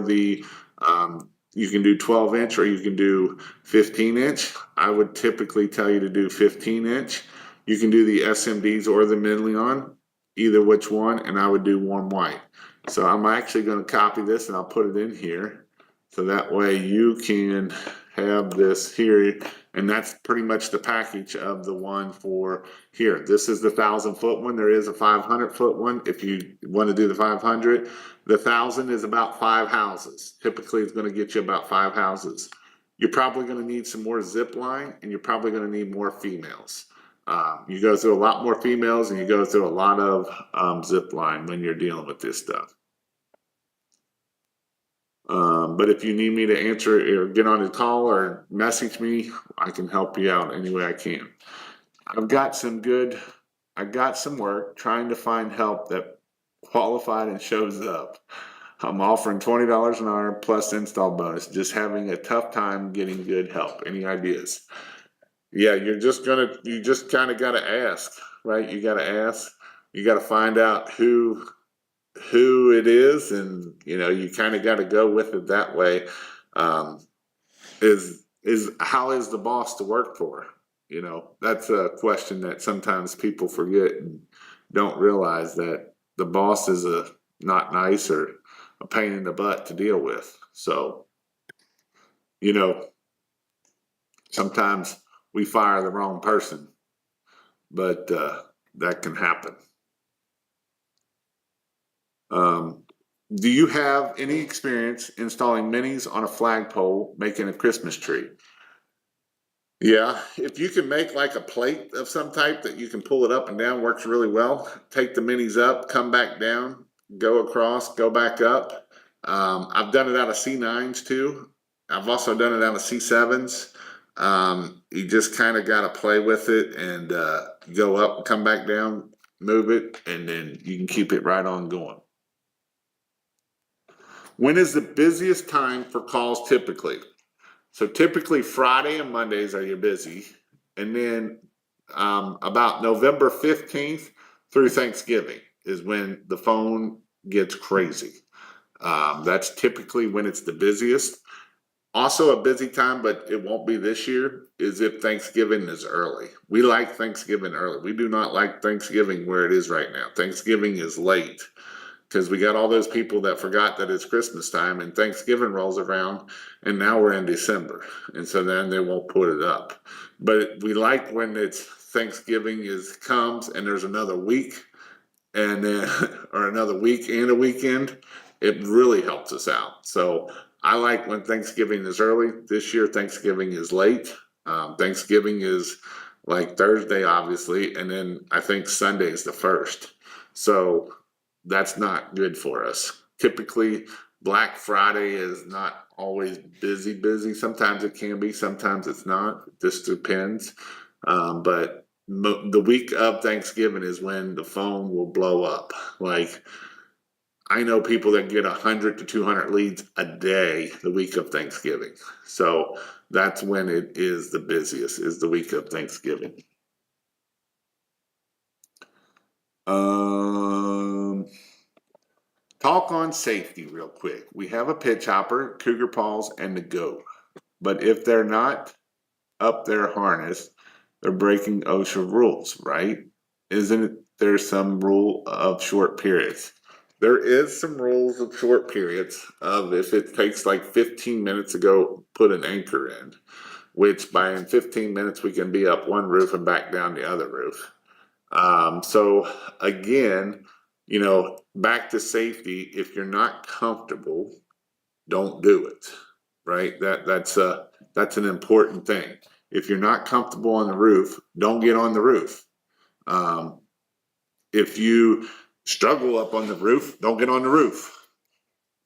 you can do 12-inch or you can do 15-inch. I would typically tell you to do 15-inch. You can do the SMDs or the Midleon, either which one, and I would do warm white. So I'm actually going to copy this and I'll put it in here. So that way you can have this here And that's pretty much the package of the one for here. This is the 1,000-foot one. There is a 500-foot one. If you want to do the 500, the 1,000 is about 5 houses. Typically, it's going to get you about 5 houses. You're probably going to need some more zip line, and you're probably going to need more females. You go through a lot more females, and you go through a lot of zip line when you're dealing with this stuff. But if you need me to answer or get on a call or message me, I can help you out any way I can. I got some work trying to find help that qualified and shows up. I'm offering $20 an hour plus install bonus. Just having a tough time getting good help. Any ideas? Yeah, you just kind of got to ask, right? You got to ask. You got to find out who it is, and you kind of got to go with it that way. Is how is the boss to work for? That's a question that sometimes people forget and don't realize, that the boss is not nice or a pain in the butt to deal with. So sometimes we fire the wrong person, but that can happen. Do you have any experience installing minis on a flagpole, making a Christmas tree? Yeah, if you can make like a plate of some type that you can pull it up and down, works really well. Take the minis up, come back down, go across, go back up. I've done it out of C9s too. I've also done it out of C7s. You just kind of got to play with it and go up and come back down, move it, and then you can keep it right on going. When is the busiest time for calls typically? So typically Friday and Mondays are your busy. And then about November 15th through Thanksgiving is when the phone gets crazy. That's typically when it's the busiest. Also a busy time, but it won't be this year, is if Thanksgiving is early. We like Thanksgiving early. We do not like Thanksgiving where it is right now. Thanksgiving is late, because we got all those people that forgot that it's Christmas time and Thanksgiving rolls around, and now we're in December. And so then they won't put it up. But we like when it's Thanksgiving comes and there's another week and then, or another week and a weekend. It really helps us out. So I like when Thanksgiving is early. This year, Thanksgiving is late. Thanksgiving is like Thursday, obviously. And then I think Sunday is the 1st. So that's not good for us. Typically, Black Friday is not always busy. Sometimes it can be, sometimes it's not. It just depends. But the week of Thanksgiving is when the phone will blow up. Like, I know people that get 100 to 200 leads a day the week of Thanksgiving. So that's when it is the busiest, is the week of Thanksgiving. Talk on safety real quick. We have a pitch hopper, Cougar Paws, and the Go. But if they're not up their harness, they're breaking OSHA rules, right? Isn't there some rule of short periods? There is some rules of short periods of if it takes like 15 minutes to go put an anchor in, which by in 15 minutes we can be up one roof and back down the other roof. So again, back to safety. If you're not comfortable, don't do it. Right? That's an important thing. If you're not comfortable on the roof, don't get on the roof. If you struggle up on the roof, don't get on the roof.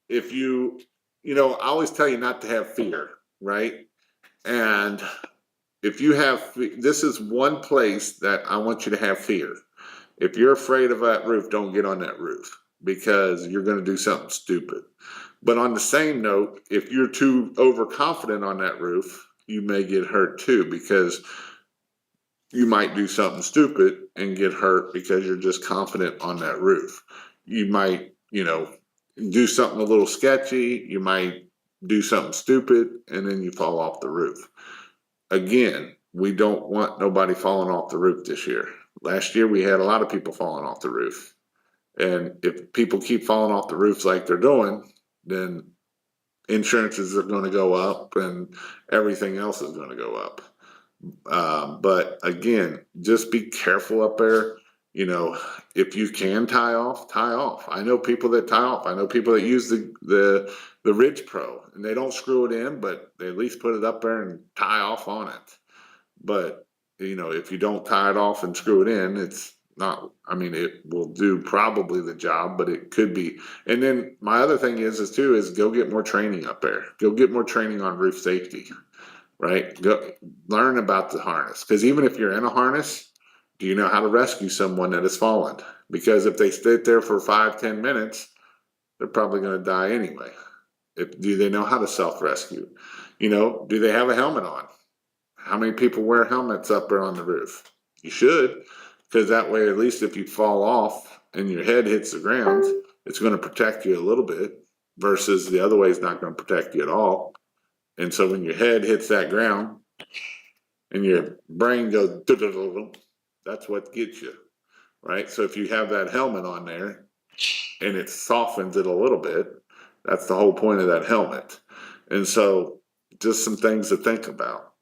If I always tell you not to have fear, right? And if you have, this is one place that I want you to have fear. If you're afraid of that roof, don't get on that roof, because you're going to do something stupid. But on the same note, if you're too overconfident on that roof, you may get hurt too, because you might do something stupid and get hurt because you're just confident on that roof. You might, do something a little sketchy. You might do something stupid and then you fall off the roof. Again, we don't want nobody falling off the roof this year. Last year, we had a lot of people falling off the roof. And if people keep falling off the roofs like they're doing, then insurances are going to go up and everything else is going to go up. But again, just be careful up there. You know, if you can tie off, tie off. I know people that tie off. I know people that use the Ridge Pro and they don't screw it in, but they at least put it up there and tie off on it. But you know, if you don't tie it off and screw it in, it's not. I mean, it will do probably the job, but it could be. And then my other thing is go get more training up there. Go get more training on roof safety, right? Go learn about the harness, because even if you're in a harness, do you know how to rescue someone that has fallen? Because if they sit there for 5-10 minutes, they're probably going to die anyway. Do they know how to self-rescue? You know, do they have a helmet on? How many people wear helmets up there on the roof? You should, because that way, at least if you fall off and your head hits the ground, it's going to protect you a little bit, versus the other way is not going to protect you at all. And so when your head hits that ground and your brain goes, that's what gets you, right? So if you have that helmet on there and it softens it a little bit, that's the whole point of that helmet. And so just some things to think about.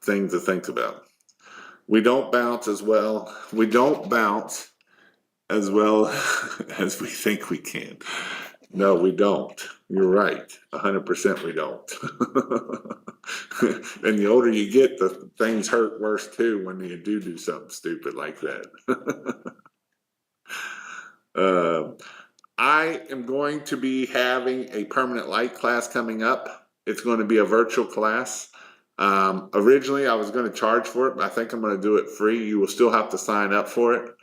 Things to think about. We don't bounce as well. We don't bounce as well as we think we can. No, we don't. You're right. 100% we don't. And the older you get, the things hurt worse too when you do something stupid like that. I am going to be having a permanent light class coming up. It's going to be a virtual class. Originally I was going to charge for it, but I think I'm going to do it free. You will still have to sign up for it.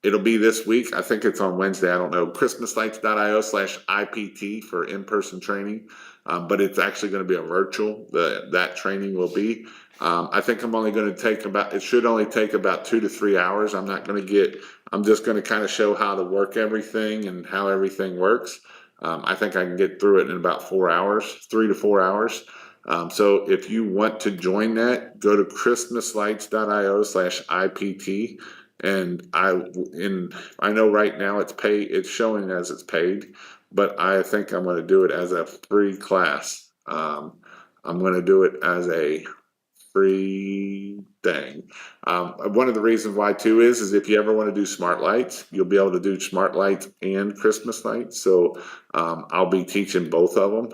It'll be this week. I think it's on Wednesday. I don't know. christmaslights.io/IPT for in-person training. But it's actually going to be a virtual, that training will be. I think I'm only going to take it should only take about 2 to 3 hours. I'm just going to kind of show how to work everything and how everything works. I think I can get through it in about 4 hours, 3 to 4 hours. So if you want to join that, go to christmaslights.io/IPT. And I know right now it's showing as it's paid, but I think I'm going to do it as a free class. I'm going to do it as a free thing. One of the reasons why too is if you ever want to do smart lights, you'll be able to do smart lights and Christmas lights. So I'll be teaching both of them,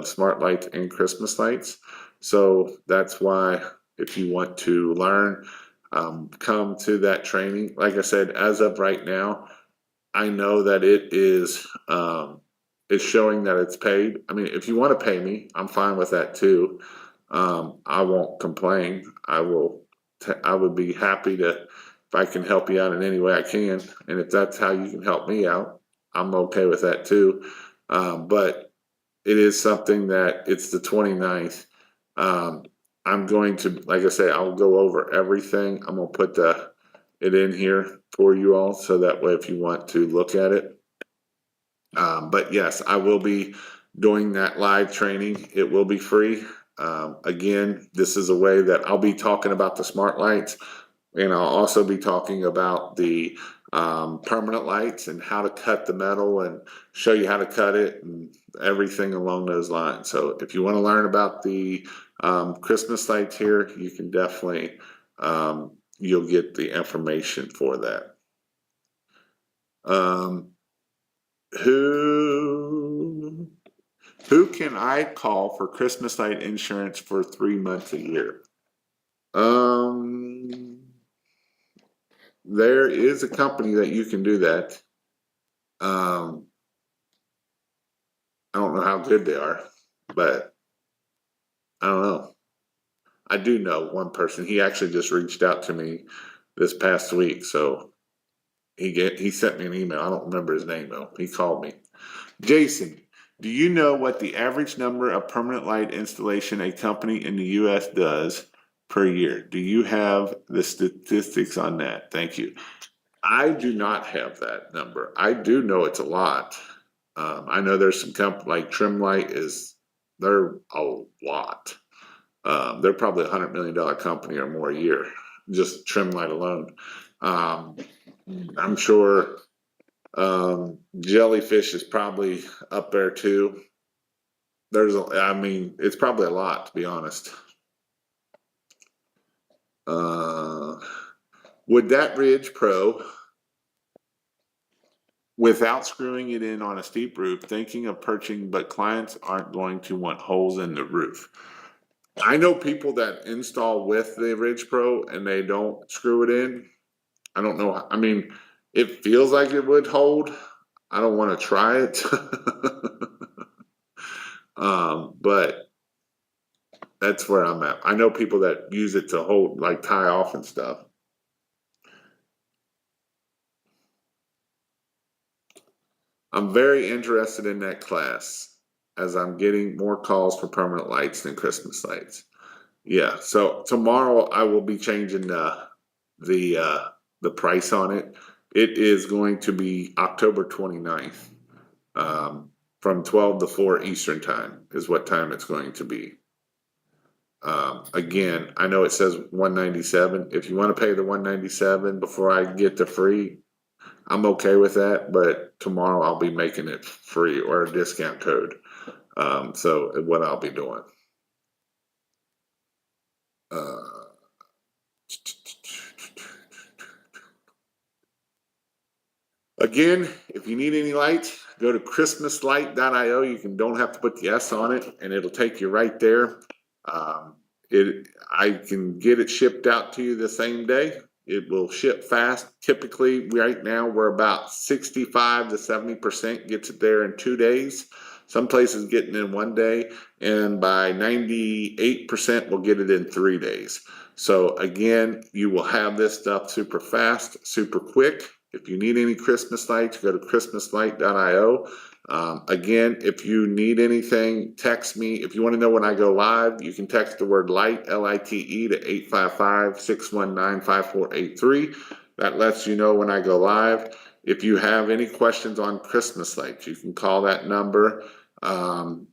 smart lights and Christmas lights. So that's why if you want to learn, come to that training. Like I said, as of right now, I know that it is it's showing that it's paid. I mean, if you want to pay me, I'm fine with that too. I won't complain. I would be happy to, if I can help you out in any way I can. And if that's how you can help me out, I'm okay with that too. But it is something that it's the 29th. I'm going to, like I say, I'll go over everything. I'm going to put it in here for you all. So that way, if you want to look at it. But yes, I will be doing that live training. It will be free. Again, this is a way that I'll be talking about the smart lights, and I'll also be talking about the permanent lights and how to cut the metal and show you how to cut it and everything along those lines. So if you want to learn about the Christmas lights here, you can definitely, you'll get the information for that. Who can I call for Christmas light insurance for 3 months a year? There is a company that you can do that. I don't know how good they are, but I don't know. I do know one person. He actually just reached out to me this past week, so he sent me an email. I don't remember his name though. He called me. Jason, do you know what the average number of permanent light installation a company in the U.S. does per year? Do you have the statistics on that? Thank you. I do not have that number. I do know it's a lot. I know there's some company like Trimlight they're a lot. They're probably $100 million company or more a year, just Trimlight alone. I'm sure Jellyfish is probably up there too. It's probably a lot, to be honest. Would that Ridge Pro, without screwing it in on a steep roof, thinking of purchasing, but clients aren't going to want holes in the roof. I know people that install with the Ridge Pro and they don't screw it in. I don't know. I mean, it feels like it would hold. I don't want to try it. But that's where I'm at. I know people that use it to hold, like tie off and stuff. I'm very interested in that class as I'm getting more calls for permanent lights than Christmas lights. Yeah, so tomorrow I will be changing the price on it. It is going to be October 29th, from 12 to 4 Eastern time is what time it's going to be. Again, I know it says 197. If you want to pay the 197 before I get the free, I'm okay with that, but tomorrow I'll be making it free or a discount code. So what I'll be doing. Again, if you need any lights, go to christmaslight.io. Don't have to put the S on it, and it'll take you right there. I can get it shipped out to you the same day. It will ship fast. Typically, right now we're about 65 to 70% gets it there in 2 days. Some places getting in 1 day, and by 98% we'll get it in 3 days. So again, you will have this stuff super fast, super quick. If you need any Christmas lights, go to christmaslight.io. Again, if you need anything, text me. If you want to know when I go live, you can text the word light, L-I-T-E, to 855-619-5483. That lets you know when I go live. If you have any questions on Christmas lights, you can call that number. And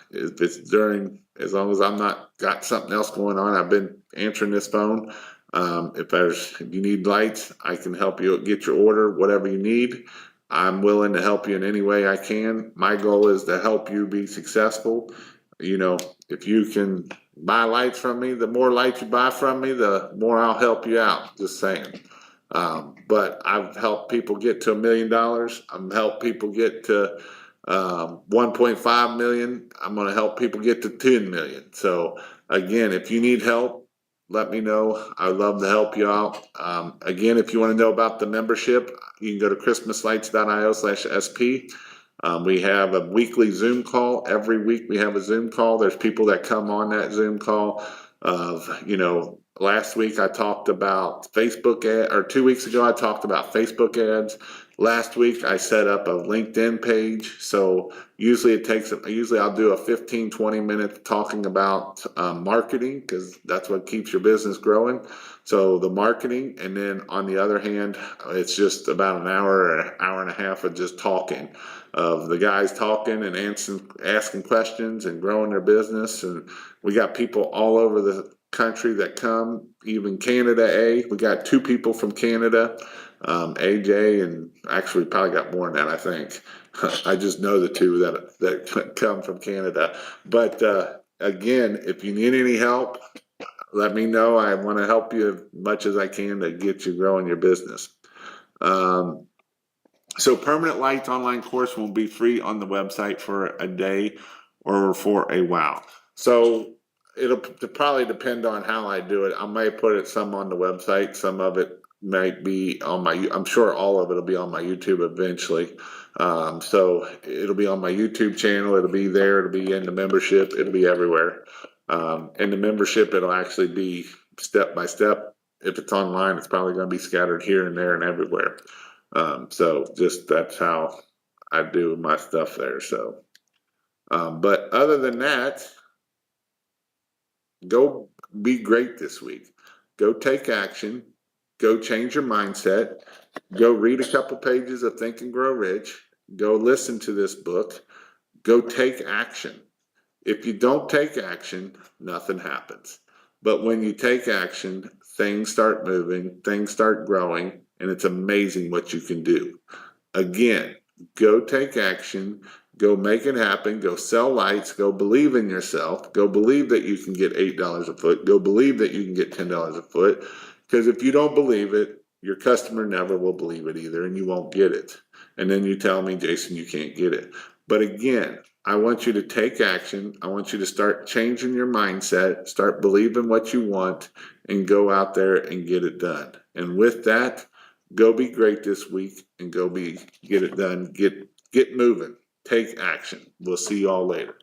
if it's during, as long as I'm not got something else going on, I've been answering this phone. If you need lights, I can help you get your order, whatever you need. I'm willing to help you in any way I can. My goal is to help you be successful. You know, if you can buy lights from me, the more lights you buy from me, the more I'll help you out. Just saying. But I've helped people get to $1 million. I've helped people get to 1.5 million. I'm going to help people get to 10 million. So again, if you need help, let me know. I'd love to help you out. Again, if you want to know about the membership, you can go to christmaslights.io/SP. We have a weekly Zoom call. Every week we have a Zoom call. There's people that come on that Zoom call. Last week I talked about Facebook or 2 weeks ago I talked about Facebook ads. Last week I set up a LinkedIn page. So usually I'll do a 15-20 minutes talking about marketing, because that's what keeps your business growing. So the marketing, and then on the other hand, it's just about an hour or an hour and a half of just talking, of the guys talking and asking questions and growing their business. And we got people all over the country that come, even Canada. We got 2 people from Canada, AJ, and actually probably got more than that, I think. I just know the 2 that come from Canada. But again, if you need any help, let me know. I want to help you as much as I can to get you growing your business. So Permanent Lights online course will be free on the website for a day or for a while. So it'll probably depend on how I do it. I may put some on the website. Some of it might be on I'm sure all of it will be on my YouTube eventually. So it'll be on my YouTube channel. It'll be there. It'll be in the membership. It'll be everywhere. In the membership, it'll actually be step by step. If it's online, it's probably going to be scattered here and there and everywhere. So just that's how I do my stuff there. So, but other than that, go be great this week. Go take action. Go change your mindset. Go read a couple pages of Think and Grow Rich. Go listen to this book. Go take action. If you don't take action, nothing happens. But when you take action, things start moving, things start growing, and it's amazing what you can do. Again, go take action, Go make it happen. Go sell lights. Go believe in yourself. Go believe that you can get $8 a foot. Go believe that you can get $10 a foot. Because if you don't believe it, your customer never will believe it either, and you won't get it. And then you tell me, Jason, you can't get it. But again, I want you to take action. I want you to start changing your mindset, start believing what you want, and go out there and get it done. And with that, go be great this week and get it done. Get moving. Take action. We'll see you all later.